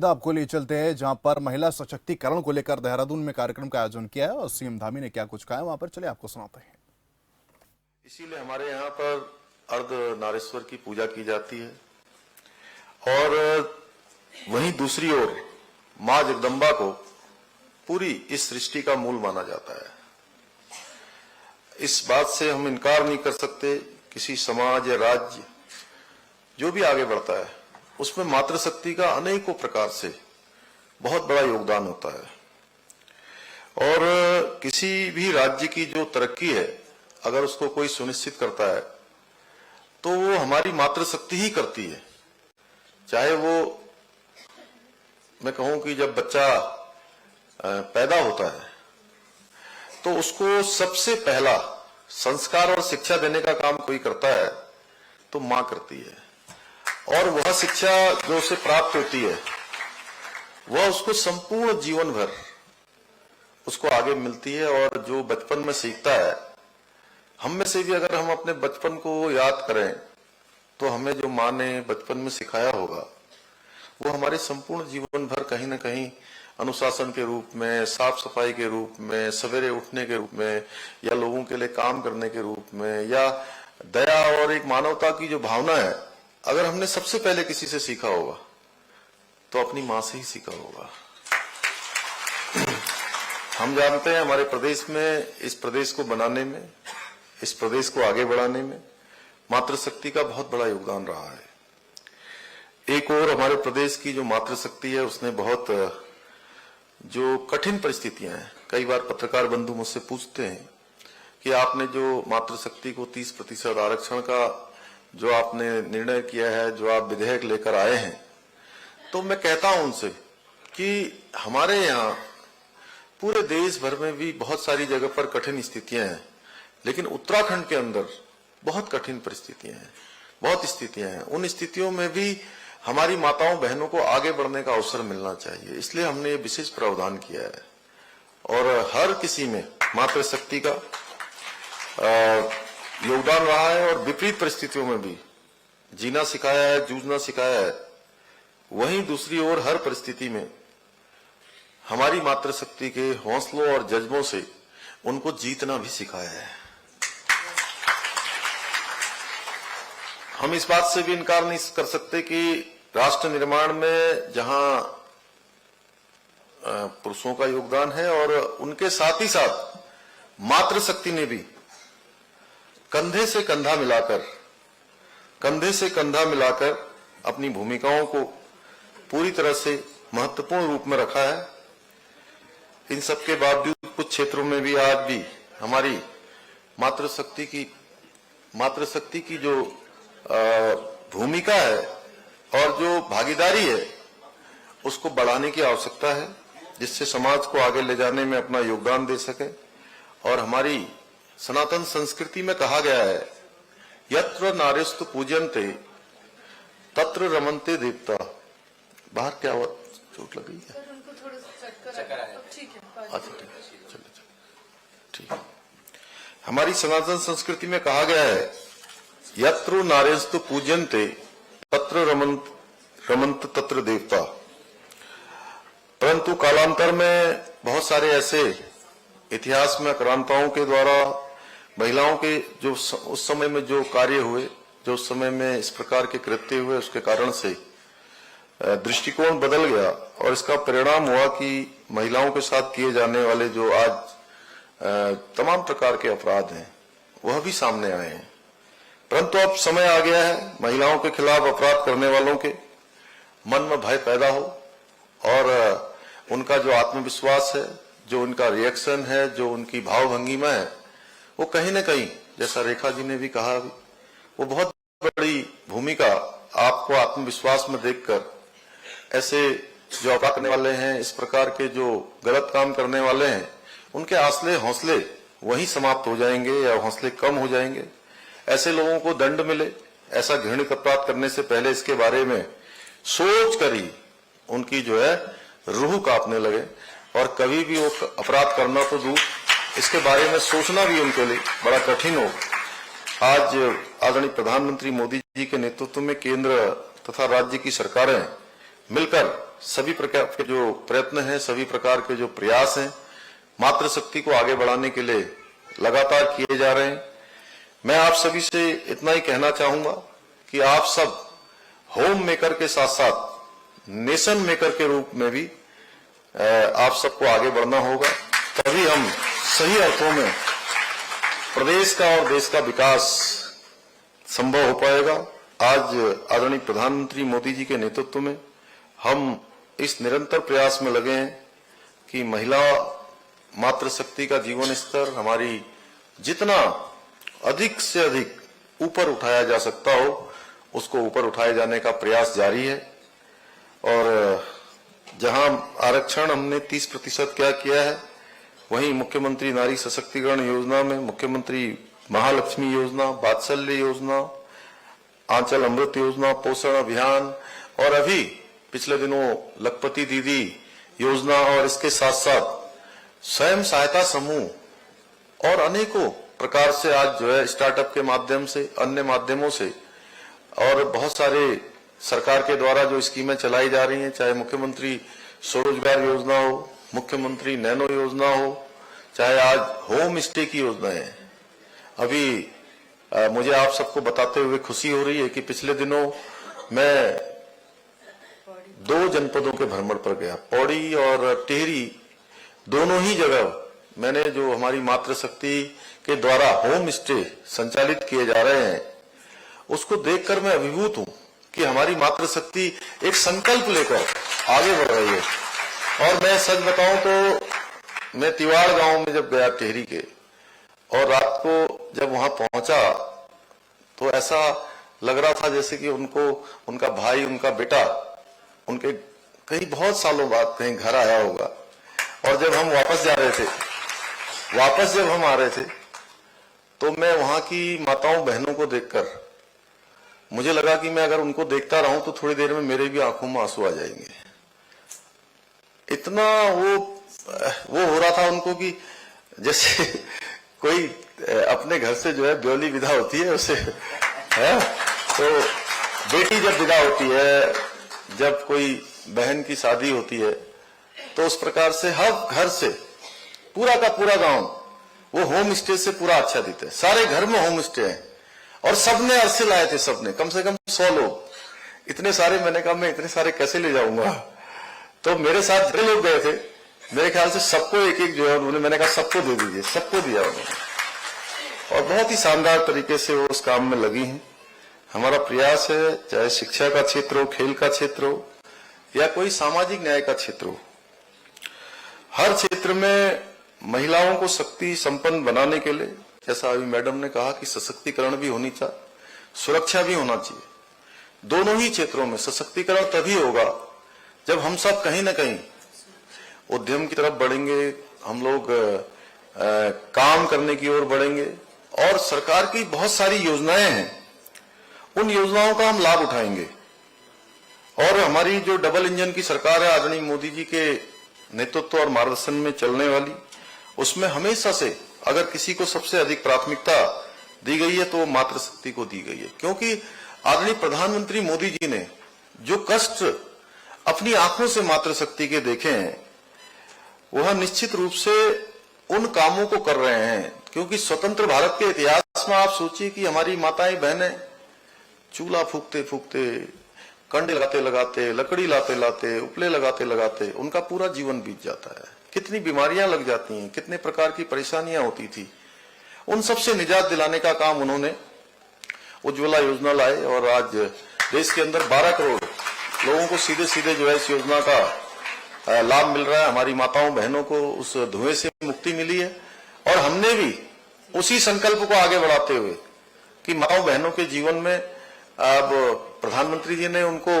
आपको ले चलते हैं जहां पर महिला सशक्तिकरण को लेकर देहरादून में कार्यक्रम का आयोजन किया है और सीएम धामी ने क्या कुछ कहा है वहां पर चले आपको सुनाते हैं। इसीलिए हमारे यहाँ पर अर्धनारीश्वर की पूजा की जाती है और वहीं दूसरी ओर मां जगदम्बा को पूरी इस सृष्टि का मूल माना जाता है। इस बात से हम इनकार नहीं कर सकते, किसी समाज या राज्य जो भी आगे बढ़ता है उसमें मातृशक्ति का अनेकों प्रकार से बहुत बड़ा योगदान होता है। और किसी भी राज्य की जो तरक्की है अगर उसको कोई सुनिश्चित करता है तो वो हमारी मातृशक्ति ही करती है। चाहे वो मैं कहूं कि जब बच्चा पैदा होता है तो उसको सबसे पहला संस्कार और शिक्षा देने का काम कोई करता है तो मां करती है, और वह शिक्षा जो उसे प्राप्त होती है वह उसको संपूर्ण जीवन भर उसको आगे मिलती है। और जो बचपन में सीखता है, हम में से भी अगर हम अपने बचपन को याद करें तो हमें जो मां ने बचपन में सिखाया होगा वो हमारे संपूर्ण जीवन भर कहीं ना कहीं अनुशासन के रूप में, साफ सफाई के रूप में, सवेरे उठने के रूप में, या लोगों के लिए काम करने के रूप में, या दया और एक मानवता की जो भावना है, अगर हमने सबसे पहले किसी से सीखा होगा तो अपनी मां से ही सीखा होगा। हम जानते हैं हमारे प्रदेश में, इस प्रदेश को बनाने में, इस प्रदेश को आगे बढ़ाने में मातृशक्ति का बहुत बड़ा योगदान रहा है। एक और हमारे प्रदेश की जो मातृशक्ति है उसने बहुत जो कठिन परिस्थितियां हैं, कई बार पत्रकार बंधु मुझसे पूछते हैं कि आपने जो मातृशक्ति को 30% आरक्षण का जो आपने निर्णय किया है, जो आप विधेयक लेकर आए हैं, तो मैं कहता हूं उनसे कि हमारे यहाँ पूरे देश भर में भी बहुत सारी जगह पर कठिन स्थितियां हैं, लेकिन उत्तराखंड के अंदर बहुत कठिन परिस्थितियां हैं, बहुत स्थितियां हैं। उन स्थितियों में भी हमारी माताओं बहनों को आगे बढ़ने का अवसर मिलना चाहिए, इसलिए हमने ये विशेष प्रावधान किया है। और हर किसी में मातृशक्ति का योगदान रहा है और विपरीत परिस्थितियों में भी जीना सिखाया है, जूझना सिखाया है। वहीं दूसरी ओर हर परिस्थिति में हमारी मातृशक्ति के हौसलों और जज्बों से उनको जीतना भी सिखाया है। हम इस बात से भी इनकार नहीं कर सकते कि राष्ट्र निर्माण में जहां पुरुषों का योगदान है और उनके साथ ही साथ मातृशक्ति ने भी कंधे से कंधा मिलाकर अपनी भूमिकाओं को पूरी तरह से महत्वपूर्ण रूप में रखा है। इन सब के बावजूद कुछ क्षेत्रों में भी आज भी हमारी मातृशक्ति की जो भूमिका है और जो भागीदारी है उसको बढ़ाने की आवश्यकता है, जिससे समाज को आगे ले जाने में अपना योगदान दे सके। और हमारी सनातन संस्कृति में कहा गया है, यत्र नार्यस्तु पूज्यन्ते तत्र रमन्ते देवता। बाहर क्या हुआ, चोट लग गई है? अच्छा ठीक है। हमारी सनातन संस्कृति में कहा गया है, यत्र नार्यस्तु पूज्यन्ते तत्र रमन्त तत्र देवता। परंतु कालांतर में बहुत सारे ऐसे इतिहास में आक्रांताओं के द्वारा महिलाओं के जो उस समय में जो कार्य हुए, जो उस समय में इस प्रकार के कृत्य हुए, उसके कारण से दृष्टिकोण बदल गया और इसका परिणाम हुआ कि महिलाओं के साथ किए जाने वाले जो आज तमाम प्रकार के अपराध हैं वह भी सामने आए हैं। परंतु अब समय आ गया है महिलाओं के खिलाफ अपराध करने वालों के मन में भय पैदा हो और उनका जो आत्मविश्वास है, जो उनका रिएक्शन है, जो उनकी भावभंगिमा है, वो कहीं न कहीं, जैसा रेखा जी ने भी कहा, वो बहुत बड़ी भूमिका आपको आत्मविश्वास में देखकर ऐसे जो अपराध करने वाले हैं, इस प्रकार के जो गलत काम करने वाले हैं, उनके हौसले वहीं समाप्त हो जाएंगे या हौसले कम हो जाएंगे। ऐसे लोगों को दंड मिले, ऐसा घृणित अपराध करने से पहले इसके बारे में सोच कर ही उनकी जो है रूह कांपने लगे और कभी भी वो अपराध करना तो दूर, इसके बारे में सोचना भी उनके लिए बड़ा कठिन हो। आज आदरणीय प्रधानमंत्री मोदी जी के नेतृत्व में केंद्र तथा राज्य की सरकारें मिलकर सभी प्रकार के जो प्रयत्न हैं, सभी प्रकार के जो प्रयास हैं, मातृशक्ति को आगे बढ़ाने के लिए लगातार किए जा रहे हैं। मैं आप सभी से इतना ही कहना चाहूंगा कि आप सब होम मेकर के साथ साथ नेशन मेकर के रूप में भी आप सबको आगे बढ़ना होगा, तभी हम सही अर्थों में प्रदेश का और देश का विकास संभव हो पाएगा। आज आदरणीय प्रधानमंत्री मोदी जी के नेतृत्व में हम इस निरंतर प्रयास में लगे हैं कि महिला मातृशक्ति का जीवन स्तर हमारी जितना अधिक से अधिक ऊपर उठाया जा सकता हो, उसको ऊपर उठाए जाने का प्रयास जारी है। और जहां आरक्षण हमने 30% क्या किया है, वहीं मुख्यमंत्री नारी सशक्तिकरण योजना में मुख्यमंत्री महालक्ष्मी योजना, वात्सल्य योजना, आंचल अमृत योजना, पोषण अभियान और अभी पिछले दिनों लखपति दीदी योजना और इसके साथ साथ स्वयं सहायता समूह और अनेकों प्रकार से आज जो है स्टार्टअप के माध्यम से, अन्य माध्यमों से और बहुत सारे सरकार के द्वारा जो स्कीमें चलाई जा रही हैं, चाहे मुख्यमंत्री स्वरोजगार योजना हो, मुख्यमंत्री नैनो योजना हो, चाहे आज होम स्टे की योजना है। अभी मुझे आप सबको बताते हुए खुशी हो रही है कि पिछले दिनों मैं 2 जनपदों के भ्रमण पर गया, पौड़ी और टिहरी, दोनों ही जगह मैंने जो हमारी मातृशक्ति के द्वारा होम स्टे संचालित किए जा रहे हैं, उसको देखकर मैं अभिभूत हूं कि हमारी मातृशक्ति एक संकल्प लेकर आगे बढ़ रही है। और मैं सच बताऊं तो मैं तिवाड़ गांव में जब गया टिहरी के, और रात को जब वहां पहुंचा तो ऐसा लग रहा था जैसे कि उनको उनका भाई, उनका बेटा उनके कहीं बहुत सालों बाद कहीं घर आया होगा। और जब हम वापस जा रहे थे, जब हम आ रहे थे, तो मैं वहां की माताओं बहनों को देखकर मुझे लगा कि मैं अगर उनको देखता रहूं तो थोड़ी देर में मेरे भी आंखों में आंसू आ जाएंगे। इतना वो हो रहा था उनको कि जैसे कोई अपने घर से जो है ब्योली विदा होती है उसे है, तो बेटी जब विदा होती है, जब कोई बहन की शादी होती है, तो उस प्रकार से हर घर से पूरा का पूरा गांव वो होम स्टे से पूरा आच्छादित है। सारे घर में होम स्टे है और सबने अरसे लाए थे, सबने कम से कम 100 लोग। इतने सारे, मैंने कहा मैं इतने सारे कैसे ले जाऊंगा, तो मेरे साथ जितने लोग गए थे मेरे ख्याल से सबको एक एक जो है उन्होंने, मैंने कहा सबको दे दीजिए, सबको दिया उन्होंने। और बहुत ही शानदार तरीके से वो उस काम में लगी हैं। हमारा प्रयास है, चाहे शिक्षा का क्षेत्र हो, खेल का क्षेत्र हो या कोई सामाजिक न्याय का क्षेत्र हो, हर क्षेत्र में महिलाओं को शक्ति संपन्न बनाने के लिए, जैसा अभी मैडम ने कहा कि सशक्तिकरण भी होनी चाहिए, सुरक्षा भी होना चाहिए। दोनों ही क्षेत्रों में सशक्तिकरण तभी होगा जब हम सब कहीं ना कहीं उद्यम की तरफ बढ़ेंगे, हम लोग काम करने की ओर बढ़ेंगे और सरकार की बहुत सारी योजनाएं हैं, उन योजनाओं का हम लाभ उठाएंगे। और हमारी जो डबल इंजन की सरकार है, आदरणीय मोदी जी के नेतृत्व और मार्गदर्शन में चलने वाली, उसमें हमेशा से अगर किसी को सबसे अधिक प्राथमिकता दी गई है तो वो मातृशक्ति को दी गई है। क्योंकि आदरणीय प्रधानमंत्री मोदी जी ने जो कष्ट अपनी आंखों से मातृशक्ति के देखे हैं, वह निश्चित रूप से उन कामों को कर रहे हैं। क्योंकि स्वतंत्र भारत के इतिहास में आप सोचिए कि हमारी माताएं बहनें चूल्हा फूकते फूकते, कंडे लगाते लगाते, लकड़ी लाते लाते, उपले लगाते लगाते उनका पूरा जीवन बीत जाता है। कितनी बीमारियां लग जाती हैं, कितने प्रकार की परेशानियां होती थी, उन सब से निजात दिलाने का काम उन्होंने उज्ज्वला योजना लाए। और आज देश के अंदर 12 करोड़ लोगों को सीधे सीधे जो है इस योजना का लाभ मिल रहा है। हमारी माताओं बहनों को उस धुएं से मुक्ति मिली है। और हमने भी उसी संकल्प को आगे बढ़ाते हुए कि माताओं बहनों के जीवन में अब प्रधानमंत्री जी ने उनको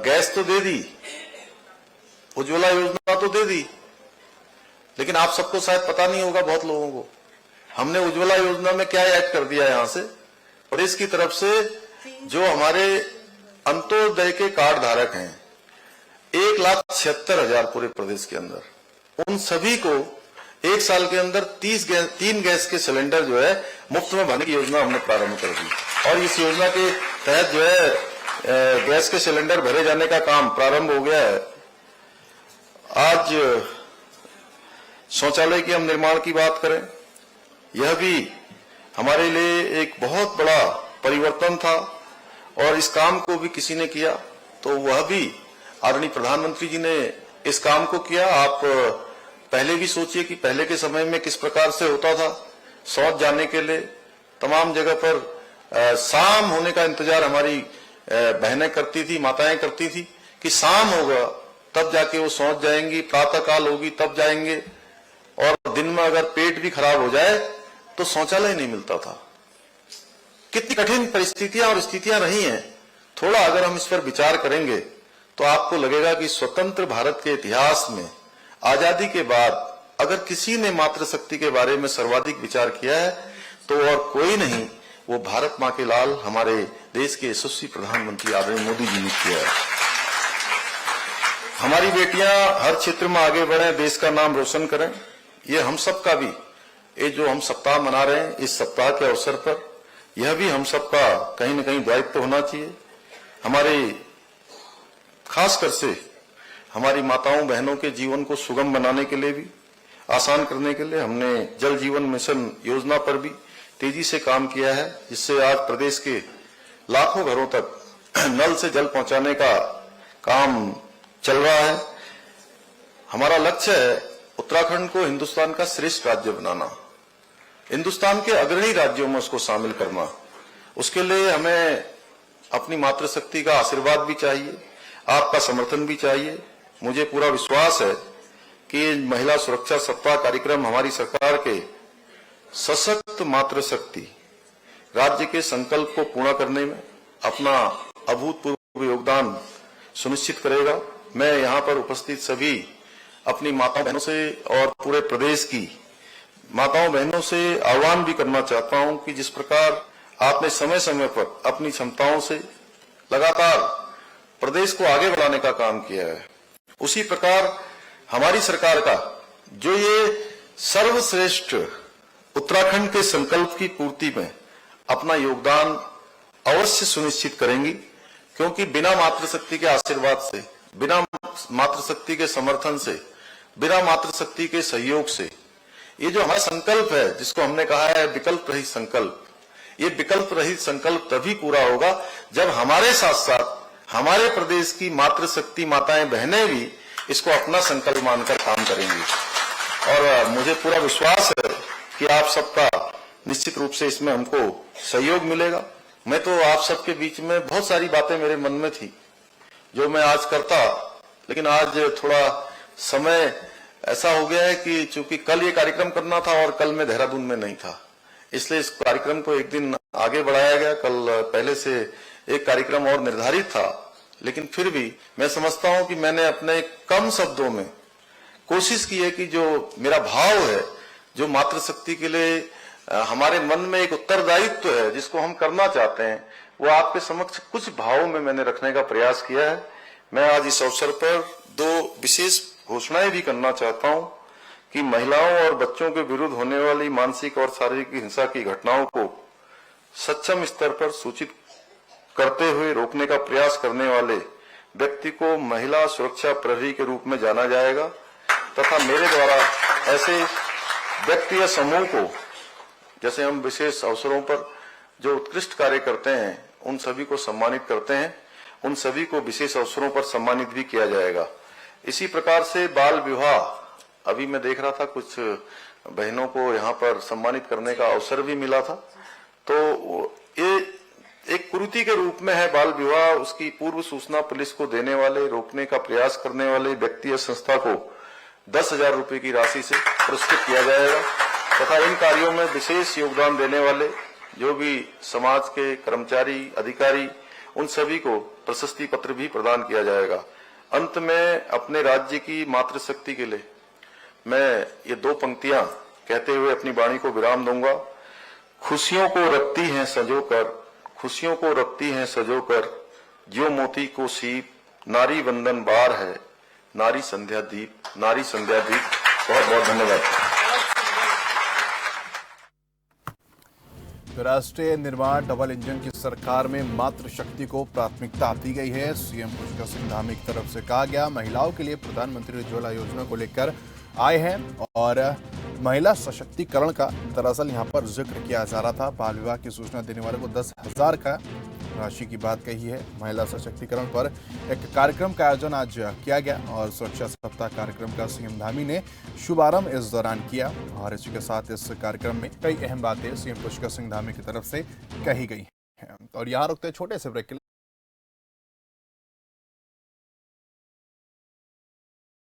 गैस तो दे दी, उज्ज्वला योजना तो दे दी, लेकिन आप सबको शायद पता नहीं होगा, बहुत लोगों को, हमने उज्ज्वला योजना में क्या ऐड कर दिया यहां से प्रदेश की तरफ से। जो हमारे अंत्योदय के कार्ड धारक हैं 1,76,000 पूरे प्रदेश के अंदर, उन सभी को 1 साल के अंदर 3 गैस के सिलेंडर जो है मुफ्त में भरने की योजना हमने प्रारंभ कर दी। और इस योजना के तहत जो है गैस के सिलेंडर भरे जाने का काम प्रारंभ हो गया है। आज शौचालय के हम निर्माण की बात करें, यह भी हमारे लिए एक बहुत बड़ा परिवर्तन था और इस काम को भी किसी ने किया, तो वह भी आदरणीय प्रधानमंत्री जी ने इस काम को किया। आप पहले भी सोचिए कि पहले के समय में किस प्रकार से होता था। शौच जाने के लिए तमाम जगह पर शाम होने का इंतजार हमारी बहनें करती थी, माताएं करती थी कि शाम होगा तब जाके वो शौच जाएंगी, प्रातः काल होगी तब जाएंगे, और दिन में अगर पेट भी खराब हो जाए तो शौचालय नहीं मिलता था। कितनी कठिन परिस्थितियां और स्थितियां रही हैं। थोड़ा अगर हम इस पर विचार करेंगे तो आपको लगेगा कि स्वतंत्र भारत के इतिहास में आजादी के बाद अगर किसी ने मातृशक्ति के बारे में सर्वाधिक विचार किया है तो और कोई नहीं, वो भारत मां के लाल हमारे देश के यशस्वी प्रधानमंत्री आदरणीय मोदी जी ने किया है। हमारी बेटियां हर क्षेत्र में आगे बढ़ें, देश का नाम रोशन करें, ये हम सबका भी, ये जो हम सप्ताह मना रहे हैं इस सप्ताह के अवसर पर, यह भी हम सबका कहीं न कहीं दायित्व होना चाहिए। हमारे खासकर से हमारी माताओं बहनों के जीवन को सुगम बनाने के लिए भी, आसान करने के लिए हमने जल जीवन मिशन योजना पर भी तेजी से काम किया है, जिससे आज प्रदेश के लाखों घरों तक नल से जल पहुंचाने का काम चल रहा है। हमारा लक्ष्य है उत्तराखंड को हिंदुस्तान का श्रेष्ठ राज्य बनाना, हिंदुस्तान के अग्रणी राज्यों में उसको शामिल करना। उसके लिए हमें अपनी मातृशक्ति का आशीर्वाद भी चाहिए, आपका समर्थन भी चाहिए। मुझे पूरा विश्वास है कि महिला सुरक्षा सप्ताह कार्यक्रम हमारी सरकार के सशक्त मातृशक्ति राज्य के संकल्प को पूर्ण करने में अपना अभूतपूर्व योगदान सुनिश्चित करेगा। मैं यहाँ पर उपस्थित सभी अपनी माताओं बहनों से और पूरे प्रदेश की माताओं बहनों से आह्वान भी करना चाहता हूं कि जिस प्रकार आपने समय समय पर अपनी क्षमताओं से लगातार प्रदेश को आगे बढ़ाने का काम किया है, उसी प्रकार हमारी सरकार का जो ये सर्वश्रेष्ठ उत्तराखंड के संकल्प की पूर्ति में अपना योगदान अवश्य सुनिश्चित करेंगी, क्योंकि बिना मातृशक्ति के आशीर्वाद से, बिना मातृशक्ति के समर्थन से, बिना मातृशक्ति के सहयोग से ये जो हमारा संकल्प है, जिसको हमने कहा है विकल्प रहित संकल्प, ये विकल्प रहित संकल्प तभी पूरा होगा जब हमारे साथ साथ हमारे प्रदेश की मातृशक्ति माताएं बहनें भी इसको अपना संकल्प मानकर काम करेंगी। और मुझे पूरा विश्वास है कि आप सबका निश्चित रूप से इसमें हमको सहयोग मिलेगा। मैं तो आप सबके बीच में बहुत सारी बातें मेरे मन में थी जो मैं आज करता, लेकिन आज थोड़ा समय ऐसा हो गया है कि चूंकि कल ये कार्यक्रम करना था और कल मैं देहरादून में नहीं था, इसलिए इस कार्यक्रम को एक दिन आगे बढ़ाया गया। कल पहले से एक कार्यक्रम और निर्धारित था, लेकिन फिर भी मैं समझता हूं कि मैंने अपने कम शब्दों में कोशिश की है कि जो मेरा भाव है, जो मातृशक्ति के लिए हमारे मन में एक उत्तरदायित्व है जिसको हम करना चाहते हैं, वो आपके समक्ष कुछ भावों में मैंने रखने का प्रयास किया है। मैं आज इस अवसर पर दो विशेष घोषणाएं भी करना चाहता हूं कि महिलाओं और बच्चों के विरुद्ध होने वाली मानसिक और शारीरिक हिंसा की घटनाओं को सक्षम स्तर पर सूचित करते हुए रोकने का प्रयास करने वाले व्यक्ति को महिला सुरक्षा प्रहरी के रूप में जाना जाएगा, तथा मेरे द्वारा ऐसे व्यक्ति या समूह को, जैसे हम विशेष अवसरों पर जो उत्कृष्ट कार्य करते हैं उन सभी को सम्मानित करते हैं, उन सभी को विशेष अवसरों पर सम्मानित भी किया जाएगा। इसी प्रकार से बाल विवाह, अभी मैं देख रहा था कुछ बहनों को यहाँ पर सम्मानित करने का अवसर भी मिला था, तो ये एक कुरीति के रूप में है बाल विवाह। उसकी पूर्व सूचना पुलिस को देने वाले, रोकने का प्रयास करने वाले व्यक्ति या संस्था को 10,000 रुपए की राशि से पुरस्कृत किया जाएगा, तथा इन कार्यों में विशेष योगदान देने वाले जो भी समाज के कर्मचारी, अधिकारी, उन सभी को प्रशस्ति पत्र भी प्रदान किया जाएगा। अंत में अपने राज्य की मातृशक्ति के लिए मैं ये दो पंक्तियां कहते हुए अपनी वाणी को विराम दूंगा। खुशियों को रखती हैं सजोकर, खुशियों को रखती हैं सजोकर, ज्यों मोती को सीप, नारी वंदन बार है, नारी संध्या दीप, नारी संध्या दीप। बहुत बहुत धन्यवाद। राष्ट्रीय निर्माण डबल इंजन की सरकार में मातृशक्ति को प्राथमिकता दी गई है। सीएम पुष्कर सिंह धामी की तरफ से कहा गया, महिलाओं के लिए प्रधानमंत्री उज्ज्वला योजना को लेकर आए हैं और महिला सशक्तिकरण का दरअसल यहां पर जिक्र किया जा रहा था। बाल विवाह की सूचना देने वाले को 10,000 का राशि की बात कही है। महिला सशक्तिकरण पर एक कार्यक्रम का आयोजन आज किया गया और सुरक्षा सप्ताह कार्यक्रम का सीएम धामी ने शुभारंभ इस दौरान किया और इसी के साथ इस कार्यक्रम में कई अहम बातें सीएम पुष्कर सिंह धामी की तरफ से कही गई हैं। और यहाँ रुकते छोटे से ब्रेक के लिए।